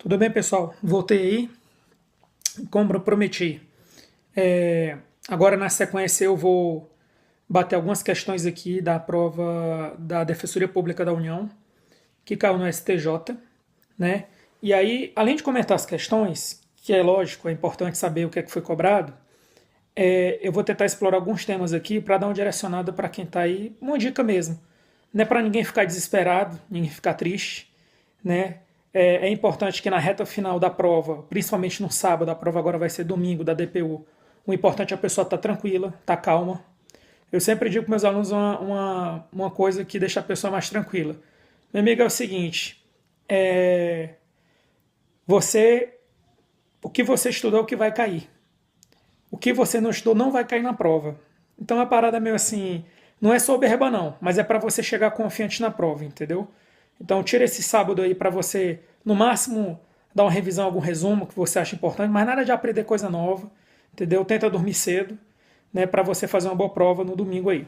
Tudo bem, pessoal? Voltei aí, como eu prometi. Agora, na sequência, eu vou bater algumas questões aqui da prova da Defensoria Pública da União, que caiu no STJ, né? E aí, além de comentar as questões, que é lógico, é importante saber o que é que foi cobrado, eu vou tentar explorar alguns temas aqui para dar uma direcionada para quem está aí, uma dica mesmo. Não é para ninguém ficar desesperado, ninguém ficar triste, né? É importante que na reta final da prova, principalmente no sábado, a prova agora vai ser domingo da DPU, o importante é a pessoa estar tranquila, estar calma. Eu sempre digo para meus alunos uma coisa que deixa a pessoa mais tranquila. Meu amigo, é o seguinte, você, o que você estudou é o que vai cair. O que você não estudou não vai cair na prova. Então a parada é meio assim, não é soberba não, mas é para você chegar confiante na prova, entendeu? Então tira esse sábado aí para você, no máximo, dar uma revisão, algum resumo que você acha importante, mas nada de aprender coisa nova, entendeu? Tenta dormir cedo, né, para você fazer uma boa prova no domingo aí.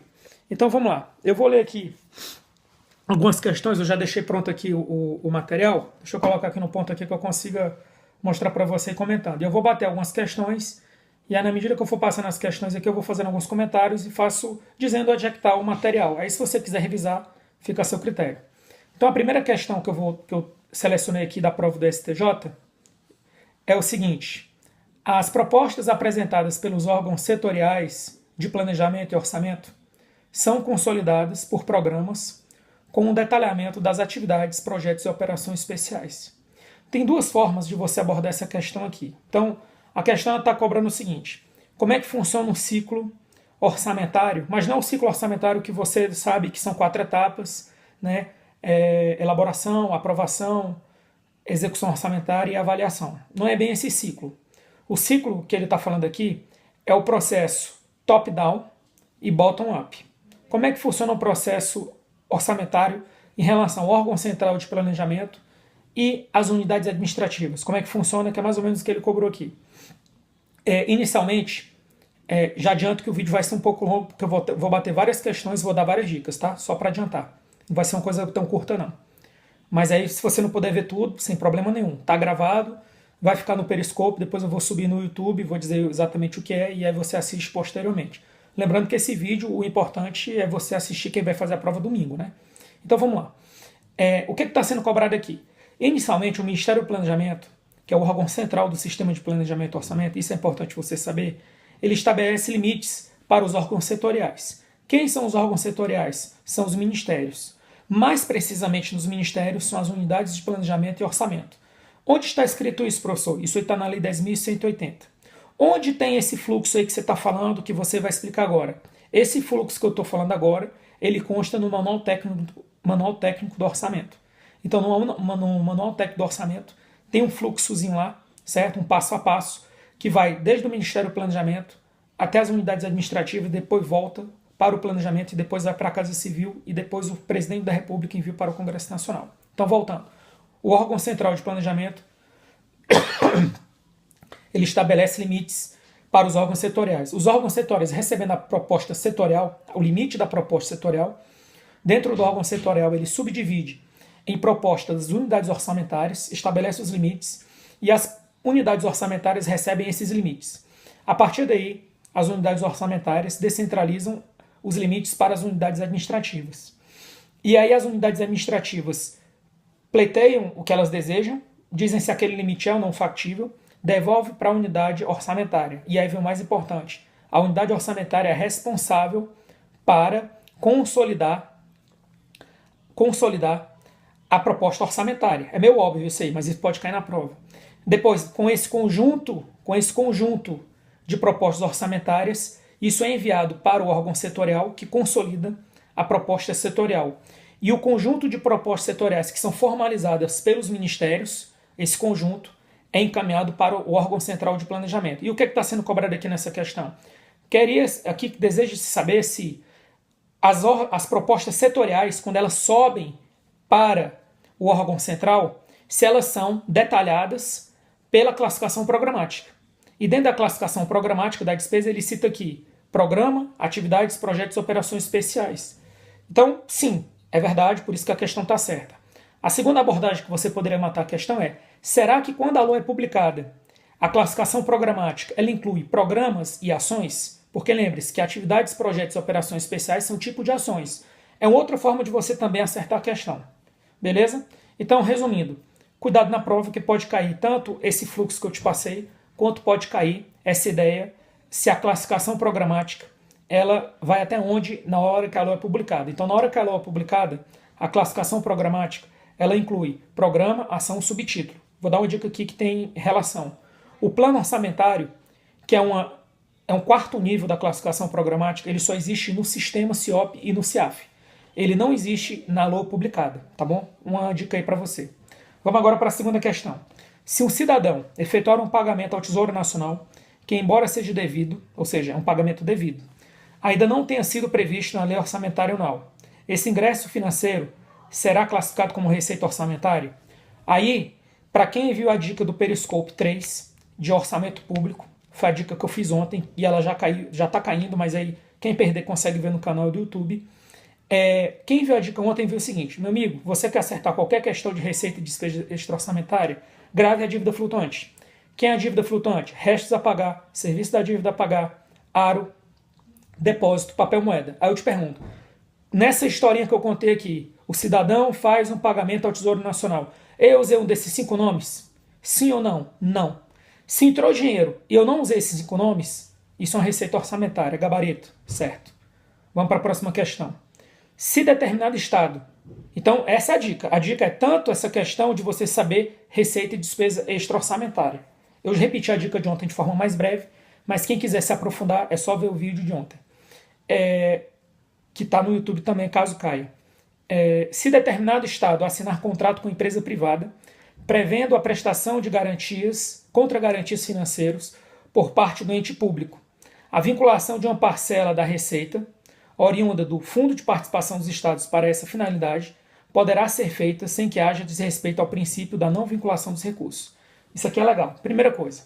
Então vamos lá, eu vou ler aqui algumas questões, eu já deixei pronto aqui o material, deixa eu colocar aqui no ponto aqui que eu consiga mostrar para você comentando. E eu vou bater algumas questões e aí, na medida que eu for passando as questões aqui, eu vou fazendo alguns comentários e faço dizendo onde é que está o material. Aí, se você quiser revisar, fica a seu critério. Então, a primeira questão que eu selecionei aqui da prova do STJ é o seguinte: as propostas apresentadas pelos órgãos setoriais de planejamento e orçamento são consolidadas por programas com um detalhamento das atividades, projetos e operações especiais. Tem duas formas de você abordar essa questão aqui. Então, a questão está cobrando o seguinte: como é que funciona um ciclo orçamentário, mas não o ciclo orçamentário que você sabe que são 4 etapas, né? Elaboração, aprovação, execução orçamentária e avaliação. Não é bem esse ciclo. O ciclo que ele está falando aqui é o processo top-down e bottom-up. Como é que funciona o processo orçamentário em relação ao órgão central de planejamento e as unidades administrativas? Como é que funciona, que é mais ou menos o que ele cobrou aqui. Inicialmente, já adianto que o vídeo vai ser um pouco longo, porque eu vou bater várias questões e vou dar várias dicas, tá? Só para adiantar. Não vai ser uma coisa tão curta, não. Mas aí, se você não puder ver tudo, sem problema nenhum. Tá gravado, vai ficar no Periscope, depois eu vou subir no YouTube, vou dizer exatamente o que é, e aí você assiste posteriormente. Lembrando que esse vídeo, o importante é você assistir quem vai fazer a prova domingo, né? Então vamos lá. O que está sendo cobrado aqui? Inicialmente, o Ministério do Planejamento, que é o órgão central do sistema de planejamento e orçamento, isso é importante você saber, ele estabelece limites para os órgãos setoriais. Quem são os órgãos setoriais? São os ministérios. Mais precisamente nos ministérios são as unidades de planejamento e orçamento. Onde está escrito isso, professor? Isso está na Lei 10.180. Onde tem esse fluxo aí que você está falando, que você vai explicar agora? Esse fluxo que eu estou falando agora, ele consta no Manual Técnico do Orçamento. Então, no Manual Técnico do Orçamento, tem um fluxozinho lá, certo? Um passo a passo, que vai desde o Ministério do Planejamento até as unidades administrativas, depois volta para o planejamento e depois vai para a Casa Civil e depois o presidente da República envia para o Congresso Nacional. Então, voltando. O órgão central de planejamento, ele estabelece limites para os órgãos setoriais. Os órgãos setoriais recebendo a proposta setorial, o limite da proposta setorial, dentro do órgão setorial ele subdivide em propostas das unidades orçamentárias, estabelece os limites e as unidades orçamentárias recebem esses limites. A partir daí, as unidades orçamentárias descentralizam os limites para as unidades administrativas. E aí as unidades administrativas pleiteiam o que elas desejam, dizem se aquele limite é ou não factível, devolve para a unidade orçamentária. E aí vem o mais importante: a unidade orçamentária é responsável para consolidar a proposta orçamentária. É meio óbvio isso aí, mas isso pode cair na prova. Depois, com esse conjunto de propostas orçamentárias, isso é enviado para o órgão setorial, que consolida a proposta setorial. E o conjunto de propostas setoriais que são formalizadas pelos ministérios, esse conjunto, é encaminhado para o órgão central de planejamento. E o que está sendo cobrado aqui nessa questão? Deseja saber se as propostas setoriais, quando elas sobem para o órgão central, se elas são detalhadas pela classificação programática. E dentro da classificação programática da despesa, ele cita aqui programa, atividades, projetos e operações especiais. Então, sim, é verdade, por isso que a questão está certa. A segunda abordagem que você poderia matar a questão é: será que quando a LOA é publicada, a classificação programática ela inclui programas e ações? Porque lembre-se que atividades, projetos e operações especiais são tipo de ações. É uma outra forma de você também acertar a questão. Beleza? Então, resumindo, cuidado na prova que pode cair tanto esse fluxo que eu te passei, quanto pode cair essa ideia se a classificação programática ela vai até onde na hora que a LOA é publicada. Então, na hora que a LOA é publicada, a classificação programática ela inclui programa, ação, subtítulo. Vou dar uma dica aqui que tem relação. O plano orçamentário, que é um quarto nível da classificação programática, ele só existe no sistema CIOP e no CIAF. Ele não existe na LOA publicada, tá bom? Uma dica aí para você. Vamos agora para a segunda questão. Se um cidadão efetuar um pagamento ao Tesouro Nacional, que embora seja devido, ou seja, é um pagamento devido, ainda não tenha sido previsto na Lei Orçamentária Anual, esse ingresso financeiro será classificado como receita orçamentária? Aí, para quem viu a dica do Periscope 3 de orçamento público, foi a dica que eu fiz ontem e ela já está caindo, mas aí quem perder consegue ver no canal do YouTube. Quem viu a dica ontem viu o seguinte: meu amigo, você quer acertar qualquer questão de receita e despesa extra-orçamentária? Grave a dívida flutuante. Quem é a dívida flutuante? Restos a pagar, serviço da dívida a pagar, aro, depósito, papel moeda. Aí eu te pergunto, nessa historinha que eu contei aqui, o cidadão faz um pagamento ao Tesouro Nacional. Eu usei um desses 5 nomes? Sim ou não? Não. Se entrou dinheiro e eu não usei esses 5 nomes, isso é uma receita orçamentária, gabarito, certo? Vamos para a próxima questão. Se determinado estado... Então, essa é a dica. A dica é tanto essa questão de você saber receita e despesa extra-orçamentária. Eu repeti a dica de ontem de forma mais breve, mas quem quiser se aprofundar é só ver o vídeo de ontem. Que está no YouTube também, caso caia. Se determinado estado assinar contrato com empresa privada, prevendo a prestação de garantias, contra garantias financeiros, por parte do ente público, a vinculação de uma parcela da receita, oriunda do Fundo de Participação dos Estados para essa finalidade, poderá ser feita sem que haja desrespeito ao princípio da não vinculação dos recursos. Isso aqui é legal. Primeira coisa,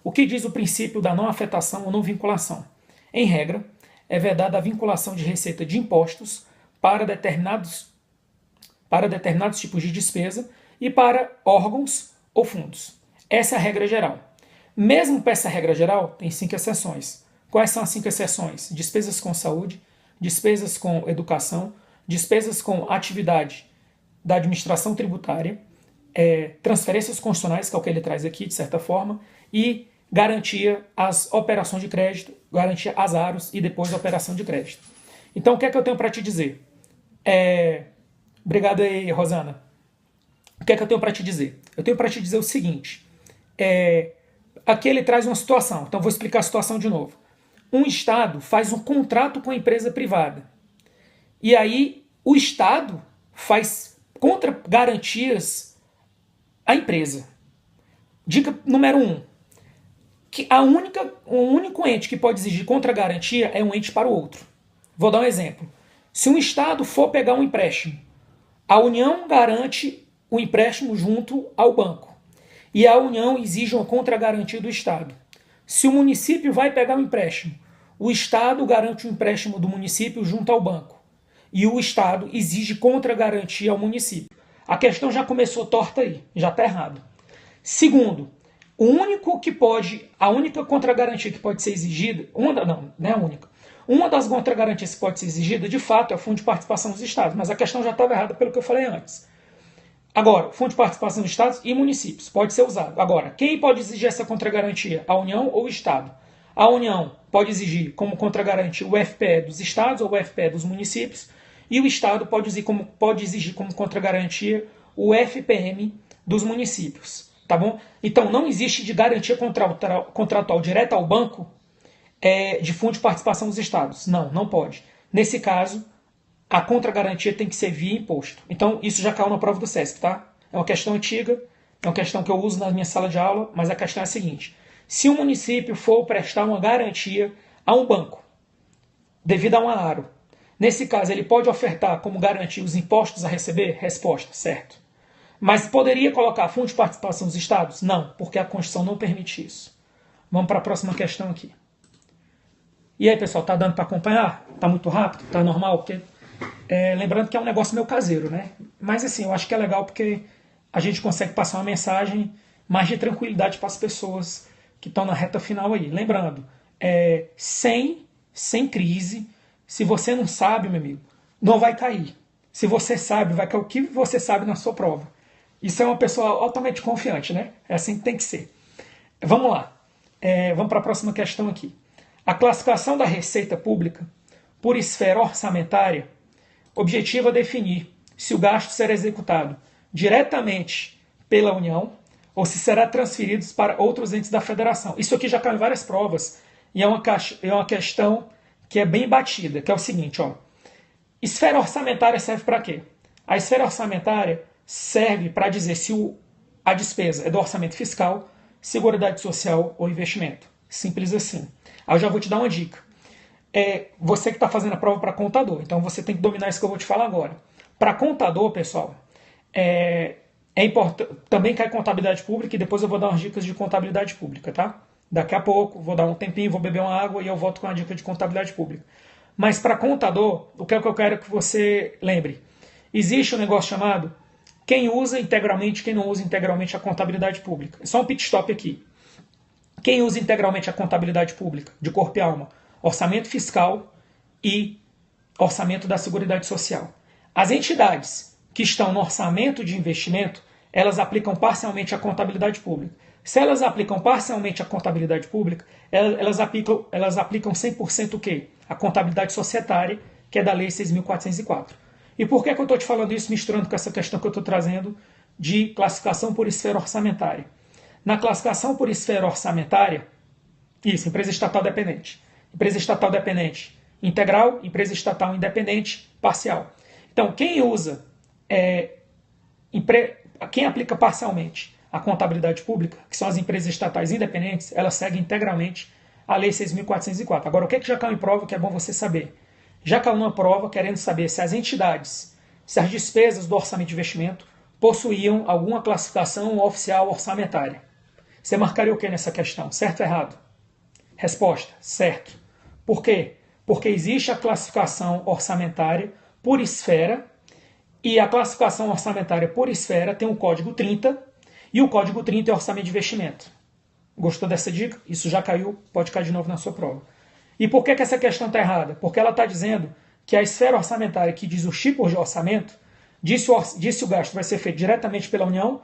o que diz o princípio da não afetação ou não vinculação? Em regra, é vedada a vinculação de receita de impostos para determinados tipos de despesa e para órgãos ou fundos. Essa é a regra geral. Mesmo para essa regra geral, tem 5 exceções. Quais são as 5 exceções? Despesas com saúde, despesas com educação, despesas com atividade da administração tributária, transferências constitucionais, que é o que ele traz aqui, de certa forma, e garantia às operações de crédito, garantia às aros e depois a operação de crédito. Então, o que é que eu tenho para te dizer? Obrigado aí, Rosana. O que é que eu tenho para te dizer? Eu tenho para te dizer o seguinte. Aqui ele traz uma situação, então vou explicar a situação de novo. Um Estado faz um contrato com a empresa privada. E aí o Estado faz contra garantias à empresa. Dica número 1. Que o único ente que pode exigir contra-garantia é um ente para o outro. Vou dar um exemplo. Se um Estado for pegar um empréstimo, a União garante o empréstimo junto ao banco. E a União exige uma contra-garantia do Estado. Se o município vai pegar um empréstimo, o Estado garante o empréstimo do município junto ao banco. E o Estado exige contra-garantia ao município. A questão já começou torta aí, já está errado. Segundo, a única contra-garantia que pode ser exigida, uma das contra-garantias que pode ser exigida, de fato, é o Fundo de Participação dos Estados, mas a questão já estava errada pelo que eu falei antes. Agora, o Fundo de Participação dos Estados e municípios pode ser usado. Agora, quem pode exigir essa contra-garantia? A União ou o Estado? A União pode exigir como contra-garantia o FPE dos Estados ou o FPE dos municípios, e o Estado pode exigir como contra-garantia o FPM dos municípios. Tá bom? Então, não existe de garantia contratual direta ao banco de Fundo de Participação dos Estados. Não pode. Nesse caso, a contra-garantia tem que ser via imposto. Então, isso já caiu na prova do SESC, tá? É uma questão antiga, é uma questão que eu uso na minha sala de aula, mas a questão é a seguinte. Se o município for prestar uma garantia a um banco, devido a um aro, nesse caso, ele pode ofertar como garantia os impostos a receber? Resposta, certo. Mas poderia colocar Fundo de Participação dos Estados? Não, porque a Constituição não permite isso. Vamos para a próxima questão aqui. E aí, pessoal, tá dando para acompanhar? Tá muito rápido? Tá normal? Porque Lembrando que é um negócio meu caseiro, né? Mas assim, eu acho que é legal porque a gente consegue passar uma mensagem mais de tranquilidade para as pessoas que estão na reta final aí. Lembrando, sem crise, se você não sabe, meu amigo, não vai cair. Se você sabe, vai cair o que você sabe na sua prova. Isso é uma pessoa altamente confiante, né? É assim que tem que ser. Vamos lá. Vamos para a próxima questão aqui. A classificação da receita pública por esfera orçamentária objetiva definir se o gasto será executado diretamente pela União ou se será transferido para outros entes da federação. Isso aqui já caiu em várias provas e é uma questão que é bem batida, que é o seguinte, ó. Esfera orçamentária serve para quê? A esfera orçamentária serve para dizer se a despesa é do orçamento fiscal, seguridade social ou investimento. Simples assim. Aí eu já vou te dar uma dica. Você que está fazendo a prova para contador, então você tem que dominar isso que eu vou te falar agora. Para contador, pessoal, importante, também cai contabilidade pública e depois eu vou dar umas dicas de contabilidade pública, tá? Daqui a pouco, vou dar um tempinho, vou beber uma água e eu volto com uma dica de contabilidade pública. Mas para contador, o que é que eu quero que você lembre? Existe um negócio chamado quem usa integralmente e quem não usa integralmente a contabilidade pública. É só um pit stop aqui. Quem usa integralmente a contabilidade pública, de corpo e alma? Orçamento fiscal e orçamento da Seguridade Social. As entidades que estão no orçamento de investimento, elas aplicam parcialmente a contabilidade pública. Se elas aplicam parcialmente a contabilidade pública, elas aplicam 100% o quê? A contabilidade societária, que é da Lei 6.404. E por que eu estou te falando isso misturando com essa questão que eu estou trazendo de classificação por esfera orçamentária? Na classificação por esfera orçamentária, isso, empresa estatal dependente. Empresa estatal dependente integral, empresa estatal independente parcial. Então, quem aplica parcialmente a contabilidade pública, que são as empresas estatais independentes, elas seguem integralmente a Lei 6.404. Agora, o que já caiu em prova que é bom você saber? Já caiu numa prova querendo saber se as entidades, se as despesas do orçamento de investimento possuíam alguma classificação oficial orçamentária. Você marcaria o que nessa questão? Certo ou errado? Resposta: certo. Por quê? Porque existe a classificação orçamentária por esfera e a classificação orçamentária por esfera tem o código 30 e o código 30 é orçamento de investimento. Gostou dessa dica? Isso já caiu, pode cair de novo na sua prova. E por que essa questão está errada? Porque ela está dizendo que a esfera orçamentária que diz os tipos de orçamento diz se o gasto vai ser feito diretamente pela União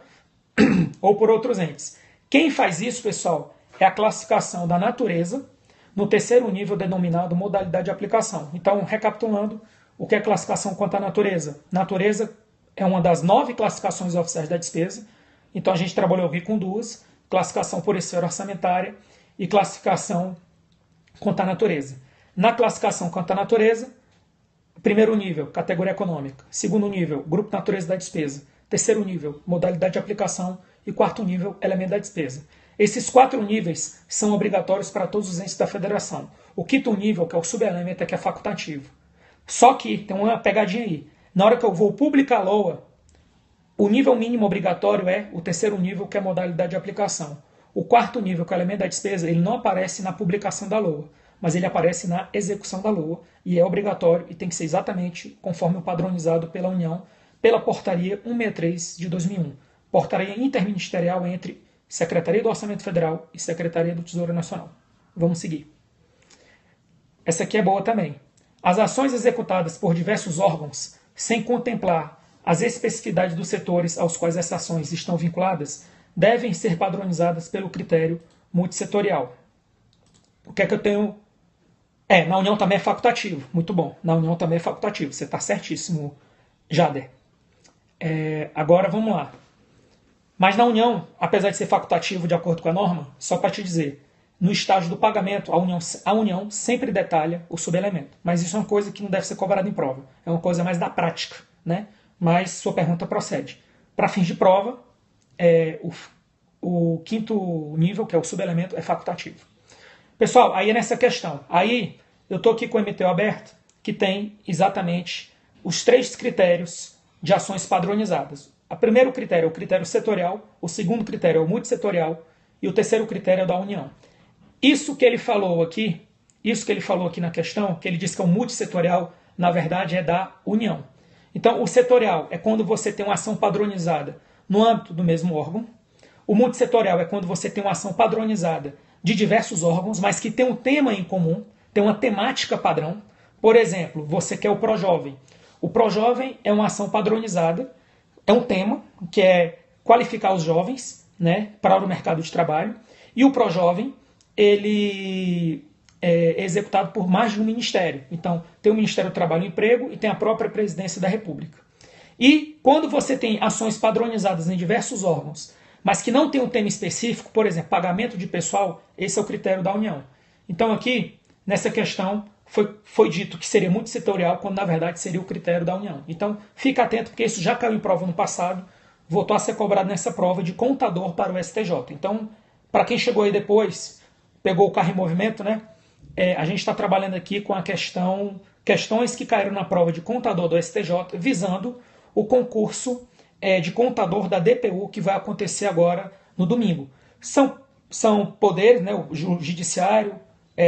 ou por outros entes. Quem faz isso, pessoal, é a classificação da natureza no terceiro nível denominado modalidade de aplicação. Então, recapitulando, o que é classificação quanto à natureza? Natureza é uma das 9 classificações oficiais da despesa. Então, a gente trabalhou aqui com duas: classificação por esfera orçamentária e classificação quanto à natureza. Na classificação quanto à natureza, primeiro nível, categoria econômica. Segundo nível, grupo natureza da despesa. Terceiro nível, modalidade de aplicação. E quarto nível, elemento da despesa. Esses 4 níveis são obrigatórios para todos os entes da federação. O quinto nível, que é o subelemento, é que é facultativo. Só que tem uma pegadinha aí. Na hora que eu vou publicar a LOA, o nível mínimo obrigatório é o terceiro nível, que é a modalidade de aplicação. O quarto nível, que é o elemento da despesa, ele não aparece na publicação da LOA, mas ele aparece na execução da LOA e é obrigatório e tem que ser exatamente conforme o padronizado pela União, pela Portaria 163 de 2001. Portaria interministerial entre Secretaria do Orçamento Federal e Secretaria do Tesouro Nacional. Vamos seguir. Essa aqui é boa também. As ações executadas por diversos órgãos, sem contemplar as especificidades dos setores aos quais essas ações estão vinculadas, devem ser padronizadas pelo critério multissetorial. O que é que eu tenho? Na União também é facultativo. Muito bom. Na União também é facultativo. Você está certíssimo, Jader. Agora vamos lá. Mas na União, apesar de ser facultativo de acordo com a norma, só para te dizer, no estágio do pagamento, a União sempre detalha o subelemento. Mas isso é uma coisa que não deve ser cobrada em prova. É uma coisa mais da prática, né? Mas sua pergunta procede. Para fins de prova, o quinto nível, que é o subelemento, é facultativo. Pessoal, aí é nessa questão. Aí eu estou aqui com o MTO aberto, que tem exatamente os 3 critérios de ações padronizadas. O primeiro critério é o critério setorial, o segundo critério é o multissetorial e o terceiro critério é o da União. Isso que ele falou aqui na questão, que ele disse que é o multissetorial, na verdade, é da União. Então, o setorial é quando você tem uma ação padronizada no âmbito do mesmo órgão. O multissetorial é quando você tem uma ação padronizada de diversos órgãos, mas que tem um tema em comum, tem uma temática padrão. Por exemplo, você quer o Projovem. O Projovem é uma ação padronizada, é um tema que é qualificar os jovens, né, para o mercado de trabalho. E o Projovem, ele é executado por mais de um ministério. Então, tem o Ministério do Trabalho e Emprego e tem a própria Presidência da República. E quando você tem ações padronizadas em diversos órgãos, mas que não tem um tema específico, por exemplo, pagamento de pessoal, esse é o critério da União. Então aqui, nessa questão, foi dito que seria multissetorial, quando na verdade seria o critério da União. Então fica atento, porque isso já caiu em prova no passado, voltou a ser cobrado nessa prova de contador para o STJ. Então, para quem chegou aí depois, pegou o carro em movimento, né? A gente está trabalhando aqui com a questões que caíram na prova de contador do STJ, visando o concurso de contador da DPU, que vai acontecer agora no domingo. São poderes, né, o judiciário,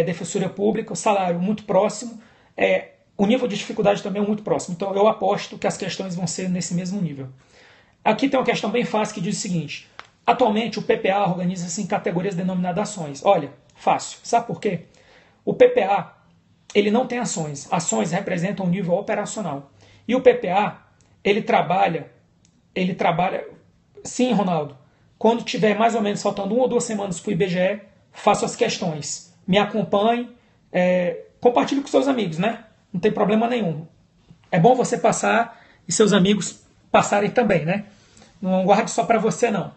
defensoria pública, o salário muito próximo, o nível de dificuldade também é muito próximo. Então eu aposto que as questões vão ser nesse mesmo nível. Aqui tem uma questão bem fácil que diz o seguinte: atualmente o PPA organiza-se em categorias denominadas ações. Olha, fácil. Sabe por quê? O PPA, ele não tem ações. Ações representam o nível operacional. E o PPA, ele trabalha, sim, Ronaldo, quando tiver mais ou menos faltando 1 ou 2 semanas para o IBGE, faço as questões. Me acompanhe, compartilhe com seus amigos, né? Não tem problema nenhum. É bom você passar e seus amigos passarem também, né? Não guarde só para você, não.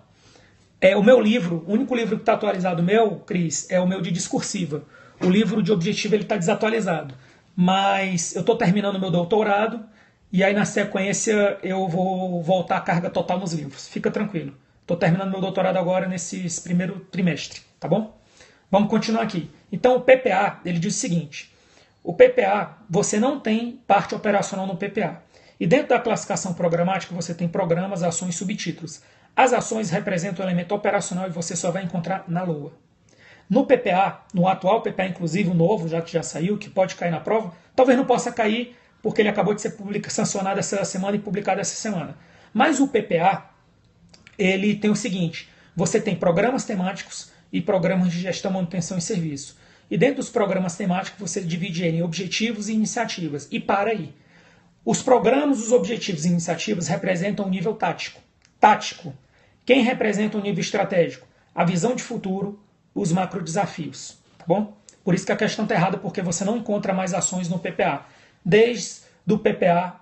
O meu livro, o único livro que está atualizado meu, Cris, é o meu de discursiva. O livro de objetivo está desatualizado. Mas eu estou terminando meu doutorado e aí na sequência eu vou voltar a carga total nos livros. Fica tranquilo. Estou terminando meu doutorado agora nesse primeiro trimestre, tá bom? Vamos continuar aqui. Então o PPA, ele diz o seguinte: o PPA, você não tem parte operacional no PPA. E dentro da classificação programática você tem programas, ações e subtítulos. As ações representam o elemento operacional e você só vai encontrar na LOA. No PPA, no atual PPA, inclusive o novo, já que já saiu, que pode cair na prova, talvez não possa cair porque ele acabou de ser sancionado essa semana e publicado essa semana. Mas o PPA, ele tem o seguinte: você tem programas temáticos e programas de gestão, manutenção e serviço. E dentro dos programas temáticos você divide ele em objetivos e iniciativas. E para aí. Os programas, os objetivos e iniciativas representam o nível tático. Quem representa o nível estratégico? A visão de futuro, os macro desafios. Tá bom? Por isso que a questão está errada, porque você não encontra mais ações no PPA. Desde o PPA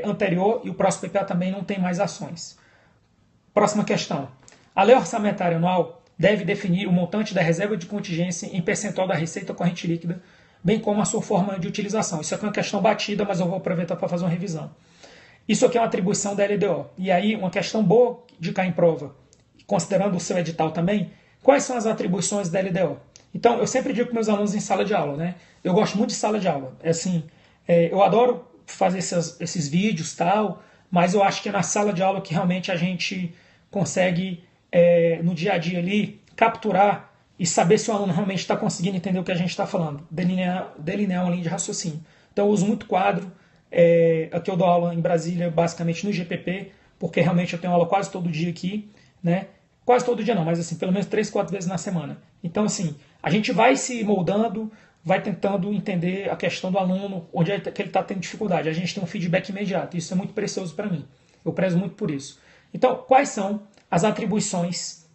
anterior e o próximo PPA também não tem mais ações. Próxima questão. A lei orçamentária anual deve definir o montante da reserva de contingência em percentual da receita corrente líquida, bem como a sua forma de utilização. Isso aqui é uma questão batida, mas eu vou aproveitar para fazer uma revisão. Isso aqui é uma atribuição da LDO. E aí, uma questão boa de cair em prova, considerando o seu edital também, quais são as atribuições da LDO? Então, eu sempre digo para meus alunos em sala de aula, né? Eu gosto muito de sala de aula. Eu adoro fazer esses vídeos e tal, mas eu acho que é na sala de aula que realmente a gente consegue, no dia a dia ali, capturar e saber se o aluno realmente está conseguindo entender o que a gente está falando, delinear uma linha de raciocínio. Então eu uso muito quadro, aqui eu dou aula em Brasília, basicamente no GPP, porque realmente eu tenho aula quase todo dia aqui, né? Quase todo dia não, mas assim, pelo menos 3, 4 vezes na semana. Então assim, a gente vai se moldando, vai tentando entender a questão do aluno, onde é que ele está tendo dificuldade. A gente tem um feedback imediato, isso é muito precioso para mim. Eu prezo muito por isso. Então, quais são as atribuições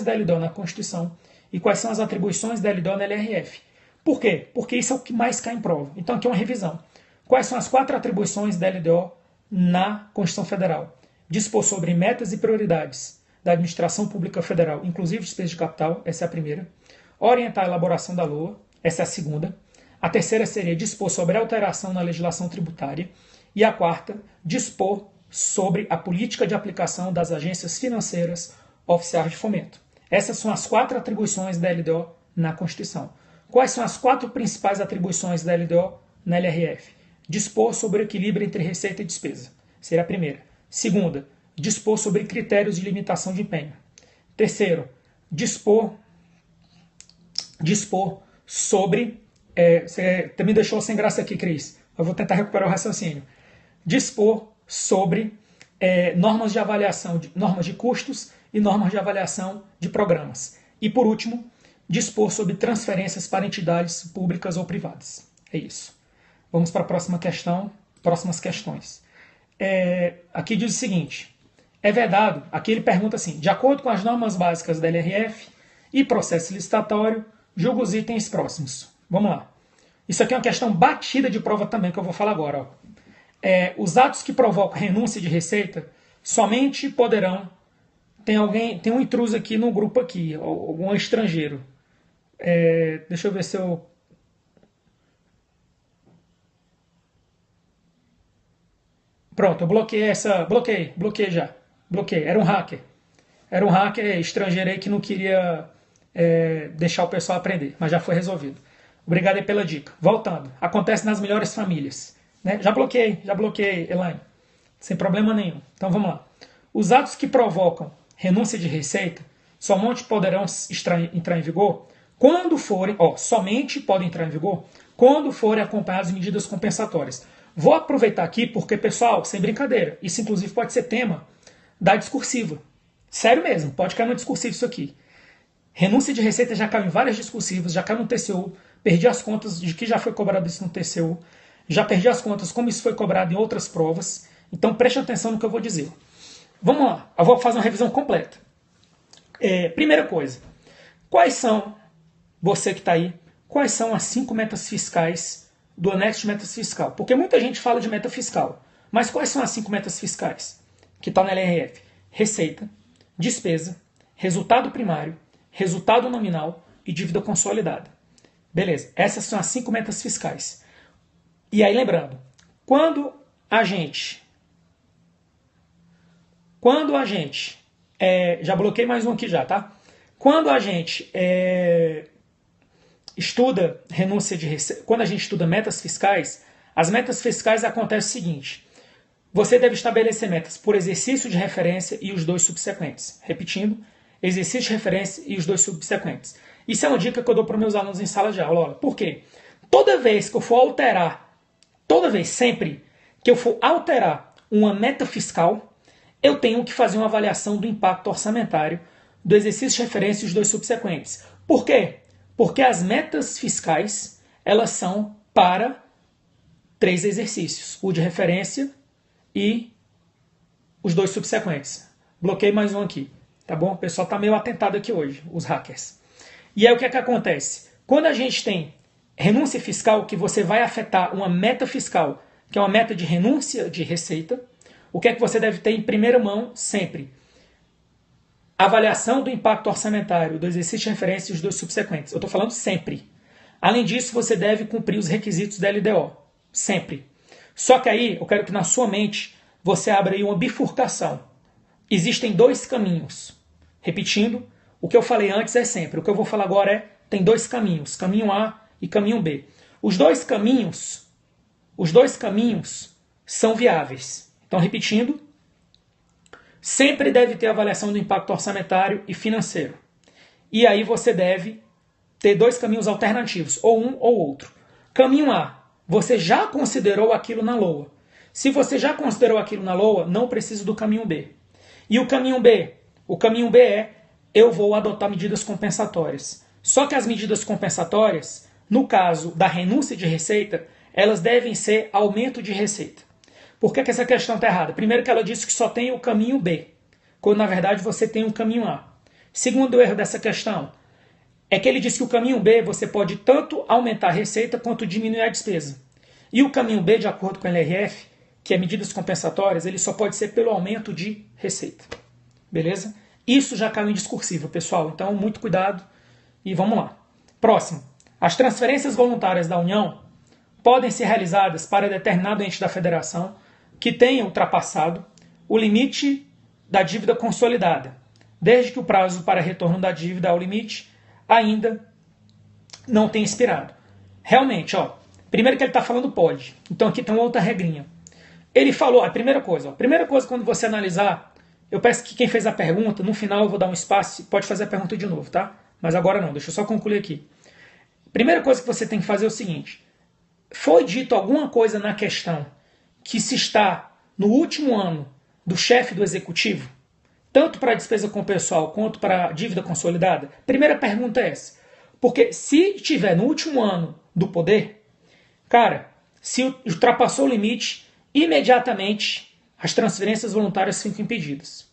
da LDO na Constituição e quais são as atribuições da LDO na LRF? Por quê? Porque isso é o que mais cai em prova. Então aqui é uma revisão. Quais são as 4 atribuições da LDO na Constituição Federal? Dispor sobre metas e prioridades da administração pública federal, inclusive despesa de capital, essa é a primeira. Orientar a elaboração da LOA, essa é a segunda. A terceira seria dispor sobre alteração na legislação tributária. E a quarta, dispor sobre a política de aplicação das agências financeiras oficiais de fomento. Essas são as 4 atribuições da LDO na Constituição. Quais são as 4 principais atribuições da LDO na LRF? Dispor sobre o equilíbrio entre receita e despesa. Seria a primeira. Segunda, dispor sobre critérios de limitação de empenho. Terceiro, dispor sobre... você me deixou sem graça aqui, Cris. Eu vou tentar recuperar o raciocínio. Dispor sobre normas de avaliação, normas de custos e normas de avaliação de programas. E, por último, dispor sobre transferências para entidades públicas ou privadas. É isso. Vamos para a próxima questão, próximas questões. Aqui diz o seguinte, é vedado, aqui ele pergunta assim, de acordo com as normas básicas da LRF e processo licitatório, julga os itens próximos. Vamos lá. Isso aqui é uma questão batida de prova também, que eu vou falar agora. Ó. Os atos que provocam renúncia de receita somente poderão... Tem um intruso aqui no grupo aqui, algum estrangeiro. Deixa eu ver se eu... Pronto, eu bloqueei essa... Bloqueei já. Bloqueei. Era um hacker. Era um hacker estrangeiro aí que não queria deixar o pessoal aprender, mas já foi resolvido. Obrigado aí pela dica. Voltando. Acontece nas melhores famílias. Né? Já bloqueei, Elaine. Sem problema nenhum. Então vamos lá. Os atos que provocam renúncia de receita somente poderão entrar em vigor quando forem, somente podem entrar em vigor quando forem acompanhados de medidas compensatórias. Vou aproveitar aqui porque, pessoal, sem brincadeira, isso inclusive pode ser tema da discursiva. Sério mesmo, pode cair no discursivo isso aqui. Renúncia de receita já caiu em várias discursivas, já caiu no TCU, perdi as contas de que já foi cobrado isso no TCU, já perdi as contas como isso foi cobrado em outras provas, então preste atenção no que eu vou dizer. Vamos lá, eu vou fazer uma revisão completa. Primeira coisa, quais são, você que está aí, quais são as 5 metas fiscais do anexo de metas fiscal? Porque muita gente fala de meta fiscal, mas quais são as 5 metas fiscais que estão na LRF? Receita, despesa, resultado primário, resultado nominal e dívida consolidada. Beleza, essas são as 5 metas fiscais. E aí lembrando, quando a gente já bloqueei mais um aqui já, tá? Quando a gente estuda renúncia de receita, quando a gente estuda metas fiscais, as metas fiscais acontece o seguinte, você deve estabelecer metas por exercício de referência e os 2 subsequentes. Repetindo, exercício de referência e os 2 subsequentes. Isso é uma dica que eu dou para meus alunos em sala de aula. Olha, por quê? Toda vez que eu for alterar, sempre que eu for alterar uma meta fiscal, eu tenho que fazer uma avaliação do impacto orçamentário do exercício de referência e os 2 subsequentes. Por quê? Porque as metas fiscais, elas são para 3 exercícios. O de referência e os 2 subsequentes. Bloqueei mais um aqui. Tá bom? O pessoal está meio atentado aqui hoje, os hackers. E aí o que é que acontece? Quando a gente tem renúncia fiscal, que você vai afetar uma meta fiscal, que é uma meta de renúncia de receita, o que é que você deve ter em primeira mão sempre? Avaliação do impacto orçamentário do exercício de referência e os 2 subsequentes. Eu estou falando sempre. Além disso, você deve cumprir os requisitos da LDO. Sempre. Só que aí, eu quero que na sua mente você abra aí uma bifurcação. Existem 2 caminhos. Repetindo, o que eu falei antes é sempre. O que eu vou falar agora tem 2 caminhos. Caminho A e caminho B. Os dois caminhos são viáveis. Então, repetindo, sempre deve ter avaliação do impacto orçamentário e financeiro. E aí você deve ter 2 caminhos alternativos, ou um ou outro. Caminho A, você já considerou aquilo na LOA. Se você já considerou aquilo na LOA, não precisa do caminho B. E o caminho B? O caminho B eu vou adotar medidas compensatórias. Só que as medidas compensatórias, no caso da renúncia de receita, elas devem ser aumento de receita. Por que essa questão está errada? Primeiro que ela disse que só tem o caminho B, quando na verdade você tem o caminho A. Segundo erro dessa questão, é que ele disse que o caminho B você pode tanto aumentar a receita quanto diminuir a despesa. E o caminho B, de acordo com a LRF, que é medidas compensatórias, ele só pode ser pelo aumento de receita. Beleza? Isso já caiu em discursiva, pessoal. Então, muito cuidado e vamos lá. Próximo. As transferências voluntárias da União podem ser realizadas para determinado ente da federação que tenha ultrapassado o limite da dívida consolidada, desde que o prazo para retorno da dívida ao limite ainda não tenha expirado. Realmente, primeiro que ele está falando pode. Então aqui tem uma outra regrinha. Ele falou, a primeira coisa quando você analisar, eu peço que quem fez a pergunta, no final eu vou dar um espaço, pode fazer a pergunta de novo, tá? Mas agora não, deixa eu só concluir aqui. Primeira coisa que você tem que fazer é o seguinte, foi dito alguma coisa na questão que se está no último ano do chefe do executivo, tanto para a despesa com o pessoal quanto para a dívida consolidada? Primeira pergunta é essa. Porque se estiver no último ano do poder, cara, se ultrapassou o limite, imediatamente as transferências voluntárias ficam impedidas.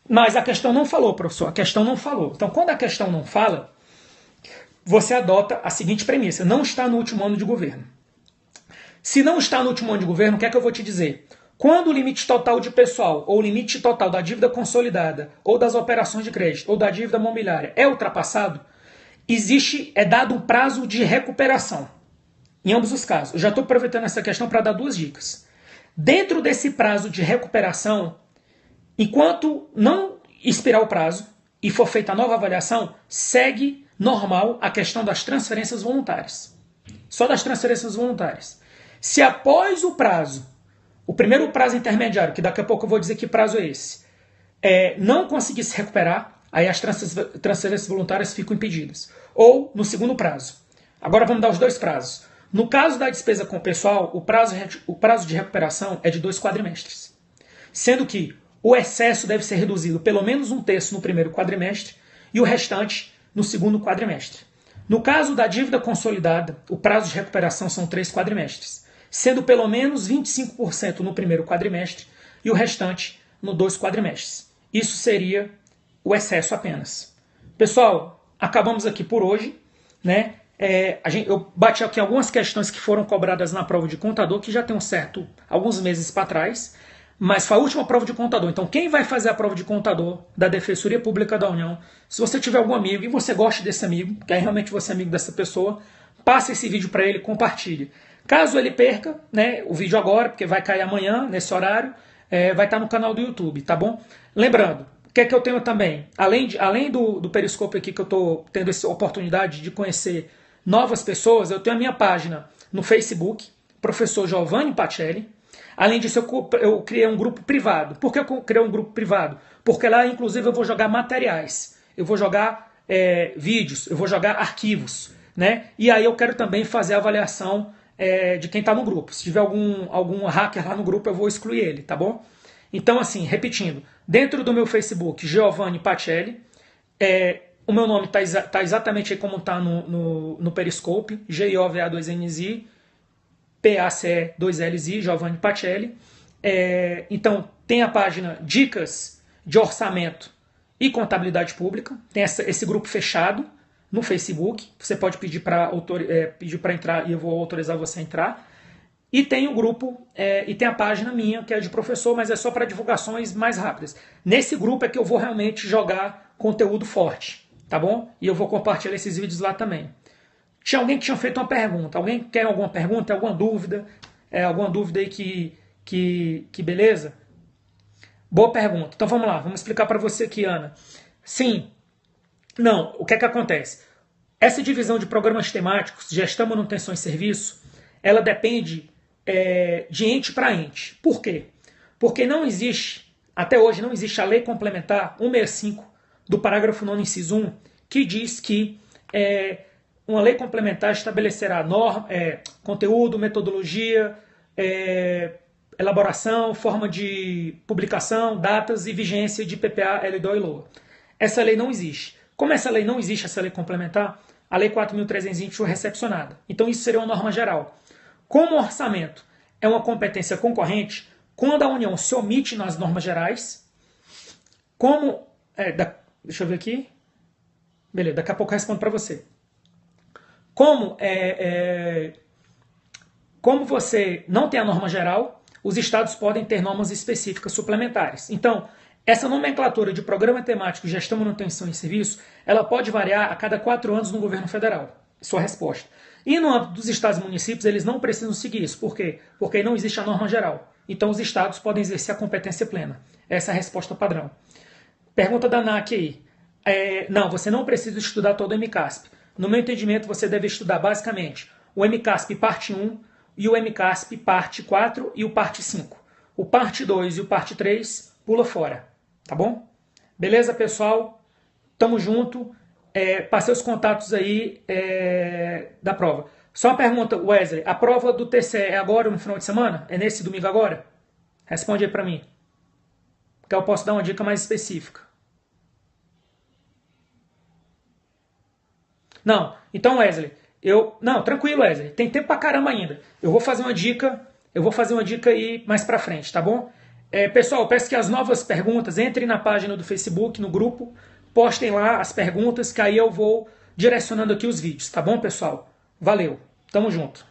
Mas a questão não falou, professor, a questão não falou. Então, quando a questão não fala, você adota a seguinte premissa: não está no último ano de governo. Se não está no último ano de governo, o que é que eu vou te dizer? Quando o limite total de pessoal, ou o limite total da dívida consolidada, ou das operações de crédito, ou da dívida mobiliária é ultrapassado, é dado um prazo de recuperação. Em ambos os casos. Eu já estou aproveitando essa questão para dar duas dicas. Dentro desse prazo de recuperação, enquanto não expirar o prazo e for feita a nova avaliação, segue normal a questão das transferências voluntárias. Só das transferências voluntárias. Se após o prazo, o primeiro prazo intermediário, que daqui a pouco eu vou dizer que prazo é esse, não conseguir se recuperar, aí as transferências voluntárias ficam impedidas. Ou no segundo prazo. Agora vamos dar os dois prazos. No caso da despesa com o pessoal, o prazo de recuperação é de 2 quadrimestres. Sendo que o excesso deve ser reduzido pelo menos 1/3 no primeiro quadrimestre e o restante no segundo quadrimestre. No caso da dívida consolidada, o prazo de recuperação são 3 quadrimestres, sendo pelo menos 25% no primeiro quadrimestre e o restante no 2 quadrimestres. Isso seria o excesso apenas. Pessoal, acabamos aqui por hoje, né? Eu bati aqui algumas questões que foram cobradas na prova de contador, que já tem alguns meses para trás, mas foi a última prova de contador. Então, quem vai fazer a prova de contador da Defensoria Pública da União, se você tiver algum amigo e você gosta desse amigo, que é realmente você é amigo dessa pessoa, passe esse vídeo para ele, compartilhe. Caso ele perca, né, o vídeo agora, porque vai cair amanhã, nesse horário, vai estar no canal do YouTube, tá bom? Lembrando, o que é que eu tenho também? Além do Periscope aqui, que eu estou tendo essa oportunidade de conhecer novas pessoas, eu tenho a minha página no Facebook, Professor Giovanni Pacelli. Além disso, eu criei um grupo privado. Por que eu criei um grupo privado? Porque lá, inclusive, eu vou jogar materiais, eu vou jogar vídeos, eu vou jogar arquivos, né? E aí eu quero também fazer a avaliação de quem está no grupo. Se tiver algum hacker lá no grupo, eu vou excluir ele, tá bom? Então, assim, repetindo, dentro do meu Facebook, Giovanni Pacelli, o meu nome está exatamente aí como está no Periscope, GIOVA2NZ, PACE2LZ, Giovanni Pacelli. Então, tem a página Dicas de Orçamento e Contabilidade Pública, tem esse grupo fechado no Facebook, você pode pedir para entrar e eu vou autorizar você a entrar. E tem o grupo, e tem a página minha, que é de professor, mas é só para divulgações mais rápidas. Nesse grupo é que eu vou realmente jogar conteúdo forte, tá bom? E eu vou compartilhar esses vídeos lá também. Tinha alguém que tinha feito uma pergunta. Alguém quer alguma pergunta, alguma dúvida? Alguma dúvida aí que beleza? Boa pergunta. Então vamos lá, vamos explicar para você aqui, Ana. Sim. Não, o que é que acontece? Essa divisão de programas temáticos, gestão, manutenção e serviço, ela depende de ente para ente. Por quê? Porque não existe, até hoje não existe a lei complementar 165 do parágrafo 9º, inciso 1, que diz que uma lei complementar estabelecerá conteúdo, metodologia, elaboração, forma de publicação, datas e vigência de PPA, LDO e LOA. Essa lei não existe. Como essa lei não existe, essa lei complementar, a Lei 4.320 foi recepcionada. Então isso seria uma norma geral. Como o orçamento é uma competência concorrente, quando a União se omite nas normas gerais, deixa eu ver aqui. Beleza, daqui a pouco eu respondo para você. Como você não tem a norma geral, os estados podem ter normas específicas suplementares. Então, essa nomenclatura de programa temático, gestão, manutenção e serviço, ela pode variar a cada 4 anos no governo federal. Sua resposta. E no âmbito dos estados e municípios, eles não precisam seguir isso. Por quê? Porque não existe a norma geral. Então, os estados podem exercer a competência plena. Essa é a resposta padrão. Pergunta da NAC aí. Não, você não precisa estudar todo o MCASP. No meu entendimento, você deve estudar basicamente o MCASP parte 1 e o MCASP parte 4 e o parte 5. O parte 2 e o parte 3 pula fora. Tá bom? Beleza, pessoal? Tamo junto. Passei os contatos aí da prova. Só uma pergunta, Wesley. A prova do TCE é agora ou no final de semana? É nesse domingo agora? Responde aí pra mim. Que eu posso dar uma dica mais específica. Não, então Wesley, não, tranquilo Wesley, tem tempo pra caramba ainda. Eu vou fazer uma dica aí mais pra frente, tá bom? Pessoal, eu peço que as novas perguntas entrem na página do Facebook, no grupo, postem lá as perguntas, que aí eu vou direcionando aqui os vídeos, tá bom, pessoal? Valeu, tamo junto.